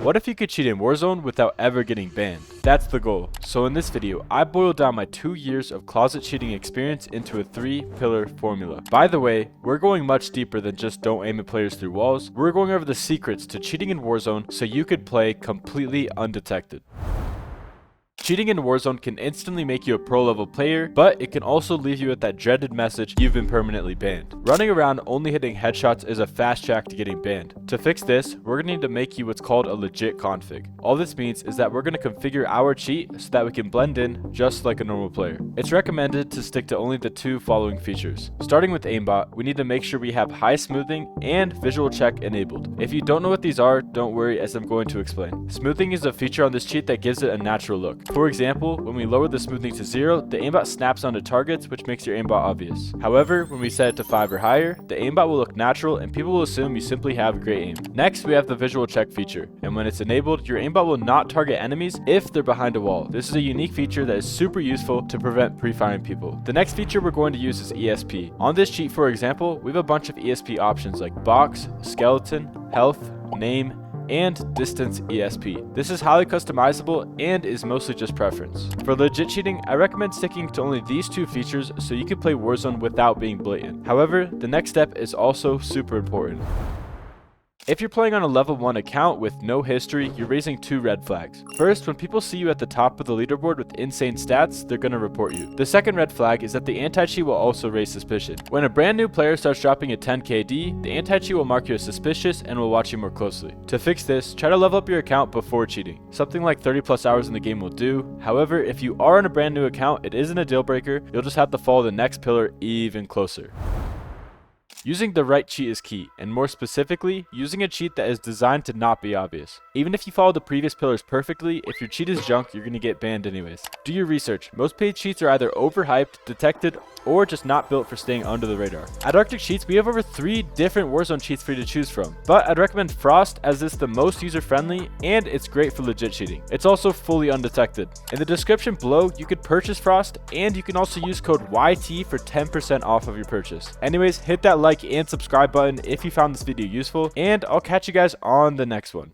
What if you could cheat in Warzone without ever getting banned? That's the goal. So in this video, I boiled down my 2 years of closet cheating experience into a 3-pillar formula. By the way, we're going much deeper than just don't aim at players through walls. We're going over the secrets to cheating in Warzone so you could play completely undetected. Cheating in Warzone can instantly make you a pro level player, but it can also leave you with that dreaded message you've been permanently banned. Running around only hitting headshots is a fast track to getting banned. To fix this, we're going to need to make you what's called a legit config. All this means is that we're going to configure our cheat so that we can blend in just like a normal player. It's recommended to stick to only the 2 following features. Starting with aimbot, we need to make sure we have high smoothing and visual check enabled. If you don't know what these are, don't worry as I'm going to explain. Smoothing is a feature on this cheat that gives it a natural look. For example, when we lower the smoothing to 0, the aimbot snaps onto targets, which makes your aimbot obvious. However, when we set it to 5 or higher, the aimbot will look natural and people will assume you simply have great aim. Next, we have the visual check feature, and when it's enabled, your aimbot will not target enemies if they're behind a wall. This is a unique feature that is super useful to prevent pre-firing people. The next feature we're going to use is ESP. On this cheat, for example, we have a bunch of ESP options like box, skeleton, health, name, and distance ESP. This is highly customizable and is mostly just preference. For legit cheating, I recommend sticking to only these 2 features so you can play Warzone without being blatant. However, the next step is also super important. If you're playing on a level 1 account with no history, you're raising 2 red flags. First, when people see you at the top of the leaderboard with insane stats, they're gonna report you. The second red flag is that the anti-cheat will also raise suspicion. When a brand new player starts dropping a 10 KD, the anti-cheat will mark you as suspicious and will watch you more closely. To fix this, try to level up your account before cheating. Something like 30+ hours in the game will do. However, if you are on a brand new account, it isn't a deal breaker. You'll just have to follow the next pillar even closer. Using the right cheat is key, and more specifically, using a cheat that is designed to not be obvious. Even if you follow the previous pillars perfectly, if your cheat is junk, you're going to get banned anyways. Do your research. Most paid cheats are either overhyped, detected, or just not built for staying under the radar. At Arctic Cheats, we have over 3 different Warzone cheats for you to choose from, but I'd recommend Frost as it's the most user-friendly and it's great for legit cheating. It's also fully undetected. In the description below, you could purchase Frost, and you can also use code YT for 10% off of your purchase. Anyways, hit that like and subscribe button if you found this video useful, and I'll catch you guys on the next one.